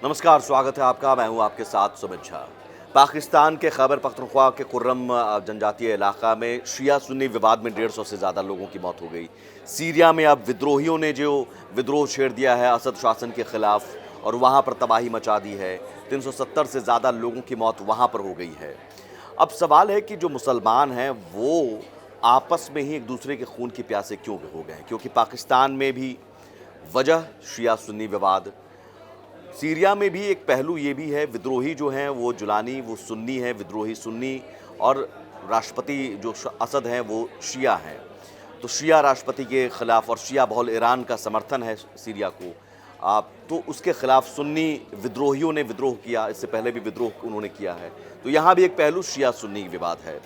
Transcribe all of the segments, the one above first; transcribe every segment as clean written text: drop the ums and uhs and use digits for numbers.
नमस्कार, स्वागत है आपका। मैं हूं आपके साथ सुमित झा। पाकिस्तान के खैबर पख्तूनख्वा के कुर्रम जनजातीय इलाका में शिया सुन्नी विवाद में 150 से ज़्यादा लोगों की मौत हो गई। सीरिया में अब विद्रोहियों ने जो विद्रोह छेड़ दिया है असद शासन के खिलाफ और वहां पर तबाही मचा दी है। 370 से ज़्यादा लोगों की मौत वहां पर हो गई है। अब सवाल है कि जो मुसलमान हैं वो आपस में ही एक दूसरे के खून की प्यासे क्यों हो गए हैं, क्योंकि पाकिस्तान में भी वजह शिया सुन्नी विवाद, सीरिया में भी एक पहलू ये भी है, विद्रोही जो हैं वो जुलानी, वो सुन्नी है, विद्रोही सुन्नी, और राष्ट्रपति जो असद हैं वो शिया हैं। तो शिया राष्ट्रपति के ख़िलाफ़ और शिया बहुल ईरान का समर्थन है सीरिया को, तो उसके ख़िलाफ़ सुन्नी विद्रोहियों ने विद्रोह किया। इससे पहले भी विद्रोह उन्होंने किया है। तो यहाँ भी एक पहलू शिया सुन्नी विवाद है।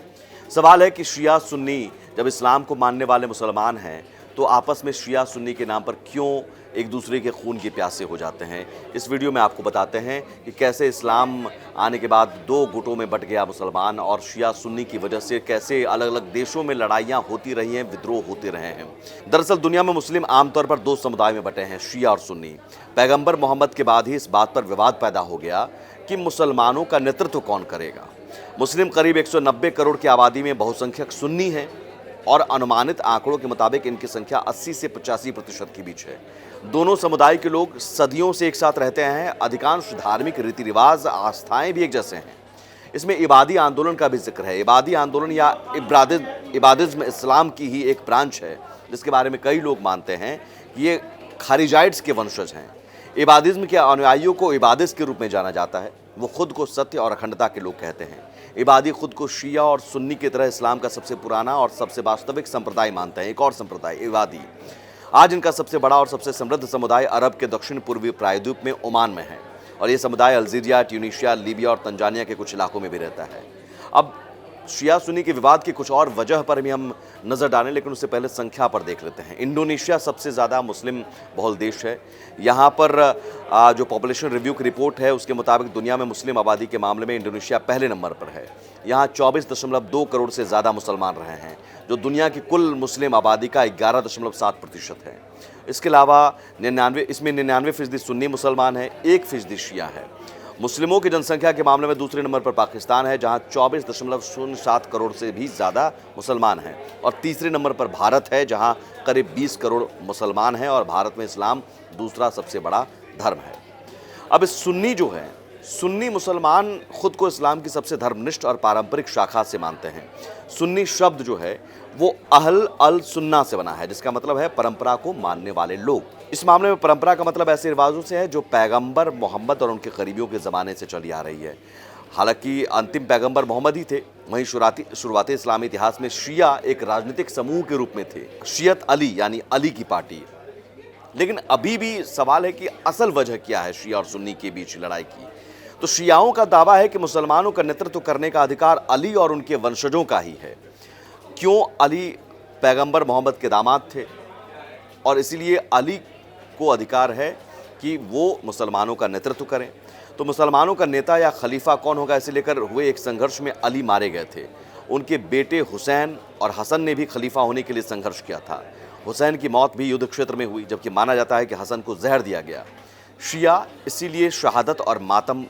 सवाल है कि शिया सुन्नी जब इस्लाम को मानने वाले मुसलमान हैं तो आपस में शिया सुन्नी के नाम पर क्यों एक दूसरे के खून के प्यासे हो जाते हैं। इस वीडियो में आपको बताते हैं कि कैसे इस्लाम आने के बाद दो गुटों में बंट गया मुसलमान, और शिया सुन्नी की वजह से कैसे अलग अलग देशों में लड़ाइयाँ होती रही हैं, विद्रोह होते रहे हैं। दरअसल दुनिया में मुस्लिम आमतौर पर दो समुदाय में बटे हैं, शिया और सुन्नी। पैगंबर मोहम्मद के बाद ही इस बात पर विवाद पैदा हो गया कि मुसलमानों का नेतृत्व कौन करेगा। मुस्लिम करीब 190 करोड़ की आबादी में बहुसंख्यक सुन्नी हैं और अनुमानित आंकड़ों के मुताबिक इनकी संख्या 80 से 85% के बीच है। दोनों समुदाय के लोग सदियों से एक साथ रहते हैं। अधिकांश धार्मिक रीति रिवाज, आस्थाएं भी एक जैसे हैं। इसमें इबादी आंदोलन का भी जिक्र है। इबादी आंदोलन या इबादिज्म इस्लाम की ही एक ब्रांच है, जिसके बारे में कई लोग मानते हैं कि ये खारिजाइट्स के वंशज हैं। इबादिज्म के अनुयायियों को इबादिस के रूप में जाना जाता है। वो खुद को सत्य और अखंडता के लोग कहते हैं। इबादी खुद को शिया और सुन्नी की तरह इस्लाम का सबसे पुराना और सबसे वास्तविक संप्रदाय मानते हैं। एक और संप्रदाय इबादी, आज इनका सबसे बड़ा और सबसे समृद्ध समुदाय अरब के दक्षिण पूर्वी प्रायद्वीप में ओमान में है, और ये समुदाय अल्जीरिया, ट्यूनीशिया, लीबिया और तंजानिया के कुछ इलाकों में भी रहता है। अब शिया सुन्नी के विवाद की कुछ और वजह पर भी हम नज़र डालें, लेकिन उससे पहले संख्या पर देख लेते हैं। इंडोनेशिया सबसे ज़्यादा मुस्लिम बहुल देश है। यहाँ पर जो पॉपुलेशन रिव्यू की रिपोर्ट है उसके मुताबिक दुनिया में मुस्लिम आबादी के मामले में इंडोनेशिया पहले नंबर पर है। यहाँ 24.2 करोड़ से ज़्यादा मुसलमान रहे हैं, जो दुनिया की कुल मुस्लिम आबादी का 11.7% है। इसके अलावा 99% सुन्नी मुसलमान है, 1% शिया है। मुस्लिमों की जनसंख्या के मामले में दूसरे नंबर पर पाकिस्तान है, जहां 24.07 करोड़ से भी ज़्यादा मुसलमान हैं, और तीसरे नंबर पर भारत है, जहां करीब 20 करोड़ मुसलमान हैं, और भारत में इस्लाम दूसरा सबसे बड़ा धर्म है। अब इस सुन्नी जो है, सुन्नी मुसलमान खुद को इस्लाम की सबसे धर्मनिष्ठ और पारंपरिक शाखा से मानते हैं। सुन्नी शब्द जो है वो अहल अल सुन्ना से बना है, जिसका मतलब है परंपरा को मानने वाले लोग। इस मामले में परंपरा का मतलब ऐसे रिवाजों से है जो पैगंबर मोहम्मद और उनके करीबियों के ज़माने से चली आ रही है। हालांकि अंतिम पैगंबर मोहम्मद ही थे। वहीं शुरुआती इस्लामी इतिहास में शिया एक राजनीतिक समूह के रूप में थे, शियत अली यानी अली की पार्टी। लेकिन अभी भी सवाल है कि असल वजह क्या है शिया और सुन्नी के बीच लड़ाई की। तो शियाओं का दावा है कि मुसलमानों का नेतृत्व करने का अधिकार अली और उनके वंशजों का ही है। क्यों? अली पैगंबर मोहम्मद के दामाद थे, और इसीलिए अली को अधिकार है कि वो मुसलमानों का नेतृत्व करें। तो मुसलमानों का नेता या खलीफा कौन होगा, इसे लेकर हुए एक संघर्ष में अली मारे गए थे। उनके बेटे हुसैन और हसन ने भी खलीफा होने के लिए संघर्ष किया था। हुसैन की मौत भी युद्ध क्षेत्र में हुई, जबकि माना जाता है कि हसन को जहर दिया गया। शिया इसीलिए शहादत और मातम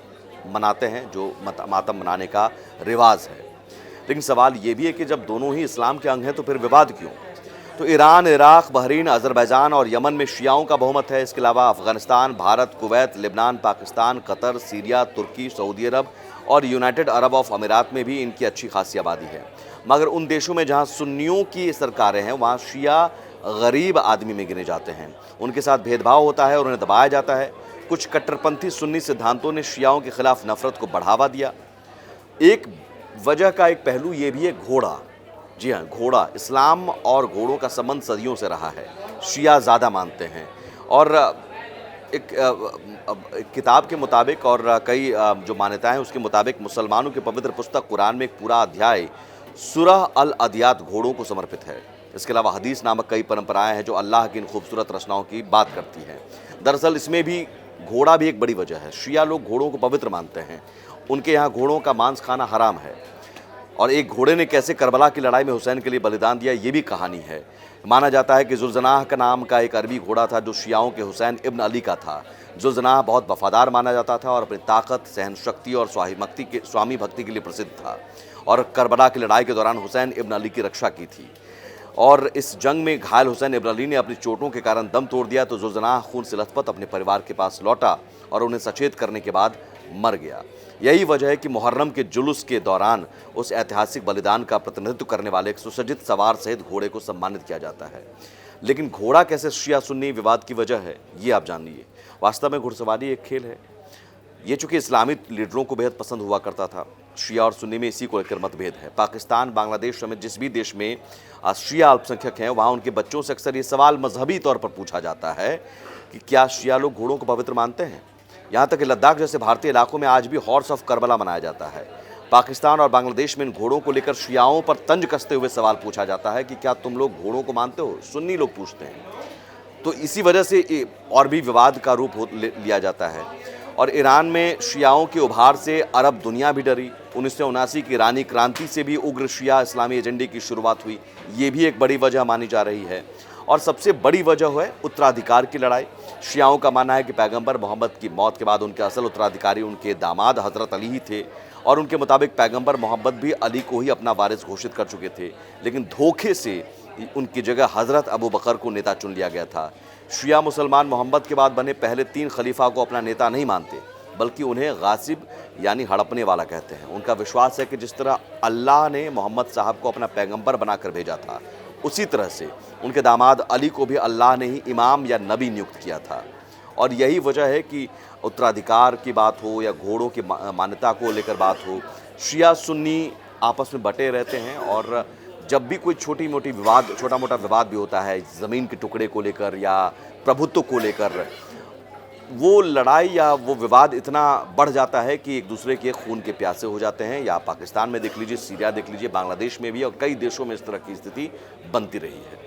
मनाते हैं, जो मातम मनाने का रिवाज है। लेकिन सवाल ये भी है कि जब दोनों ही इस्लाम के अंग हैं तो फिर विवाद क्यों? तो ईरान, इराक, बहरीन, अजरबैजान और यमन में शियाओं का बहुमत है। इसके अलावा Afghanistan, Bharat, Kuwait, Lebanon, Pakistan, Qatar, Syria, Turkey, Saudi Arabia और यूनाइटेड अरब ऑफ अमीरात में भी इनकी अच्छी खासी आबादी है। मगर उन देशों में जहाँ सुन्नियों की सरकारें हैं वहाँ शिया गरीब आदमी में गिने जाते हैं। उनके साथ भेदभाव होता है और उन्हें दबाया जाता है। कुछ कट्टरपंथी सुन्नी सिद्धांतों ने शियाओं के खिलाफ नफरत को बढ़ावा दिया। एक वजह का एक पहलू ये भी है घोड़ा। जी हाँ, घोड़ा। इस्लाम और घोड़ों का संबंध सदियों से रहा है। शिया ज़्यादा मानते हैं, और एक किताब के मुताबिक और कई जो मान्यताएं हैं उसके मुताबिक मुसलमानों की पवित्र पुस्तक कुरान में एक पूरा अध्याय सूरह अल अदियात घोड़ों को समर्पित है। इसके अलावा हदीस नामक कई परंपराएं हैं जो अल्लाह की इन खूबसूरत रचनाओं की बात करती हैं। दरअसल इसमें भी घोड़ा भी एक बड़ी वजह है। शिया लोग घोड़ों को पवित्र मानते हैं। उनके यहाँ घोड़ों का मांस खाना हराम है, और एक घोड़े ने कैसे करबला की लड़ाई में हुसैन के लिए बलिदान दिया, ये भी कहानी है। माना जाता है कि जुल्जनाह का नाम का एक अरबी घोड़ा था जो शियाओं के हुसैन इब्न अली का था। जुल्जनाह बहुत वफादार माना जाता था और अपनी ताकत, सहन शक्ति और स्वामी भक्ति के लिए प्रसिद्ध था, और करबला की लड़ाई के दौरान हुसैन इब्न अली की रक्षा की थी। और इस जंग में घायल हुसैन इब्न अली ने अपनी चोटों के कारण दम तोड़ दिया, तो जुल्जनाह खून से लथपथ अपने परिवार के पास लौटा और उन्हें सचेत करने के बाद मर गया। यही वजह है कि मुहर्रम के जुलूस के दौरान उस ऐतिहासिक बलिदान का प्रतिनिधित्व करने वाले एक सुसज्जित सवार सहित घोड़े को सम्मानित किया जाता है। लेकिन घोड़ा कैसे शिया सुन्नी विवाद की वजह है, ये आप जानिए। वास्तव में घुड़सवारी एक खेल है। ये चूंकि इस्लामी लीडरों को बेहद पसंद हुआ करता था, शिया और सुन्नी में इसी को लेकर मतभेद है। पाकिस्तान, बांग्लादेश समेत जिस भी देश में शिया अल्पसंख्यक हैं, वहाँ उनके बच्चों से अक्सर ये सवाल मजहबी तौर पर पूछा जाता है कि क्या शिया लोग घोड़ों को पवित्र मानते हैं। यहाँ तक कि लद्दाख जैसे भारतीय इलाकों में आज भी हॉर्स ऑफ करबला मनाया जाता है। पाकिस्तान और बांग्लादेश में इन घोड़ों को लेकर शियाओं पर तंज कसते हुए सवाल पूछा जाता है कि क्या तुम लोग घोड़ों को मानते हो, सुन्नी लोग पूछते हैं। तो इसी वजह से और भी विवाद का रूप लिया जाता है। और ईरान में शियाओं के उभार से अरब दुनिया भी डरी। 1979 की ईरानी क्रांति से भी उग्र शिया इस्लामी एजेंडे की शुरुआत हुई, ये भी एक बड़ी वजह मानी जा रही है। और सबसे बड़ी वजह है उत्तराधिकार की लड़ाई। शियाओं का मानना है कि पैगंबर मोहम्मद की मौत के बाद उनके असल उत्तराधिकारी उनके दामाद हज़रत अली ही थे, और उनके मुताबिक पैगंबर मोहम्मद भी अली को ही अपना वारिस घोषित कर चुके थे, लेकिन धोखे से उनकी जगह हज़रत अबू बकर को नेता चुन लिया गया था। शिया मुसलमान मोहम्मद के बाद बने पहले 3 खलीफा को अपना नेता नहीं मानते, बल्कि उन्हें गासिब यानी हड़पने वाला कहते हैं। उनका विश्वास है कि जिस तरह अल्लाह ने मोहम्मद साहब को अपना पैगंबर बनाकर भेजा था, उसी तरह से उनके दामाद अली को भी अल्लाह ने ही इमाम या नबी नियुक्त किया था। और यही वजह है कि उत्तराधिकार की बात हो या घोड़ों की मान्यता को लेकर बात हो, शिया सुन्नी आपस में बटे रहते हैं। और जब भी कोई छोटा मोटा विवाद भी होता है ज़मीन के टुकड़े को लेकर या प्रभुत्व को लेकर, वो लड़ाई या वो विवाद इतना बढ़ जाता है कि एक दूसरे के खून के प्यासे हो जाते हैं। या पाकिस्तान में देख लीजिए, सीरिया देख लीजिए, बांग्लादेश में भी, और कई देशों में इस तरह की स्थिति बनती रही है।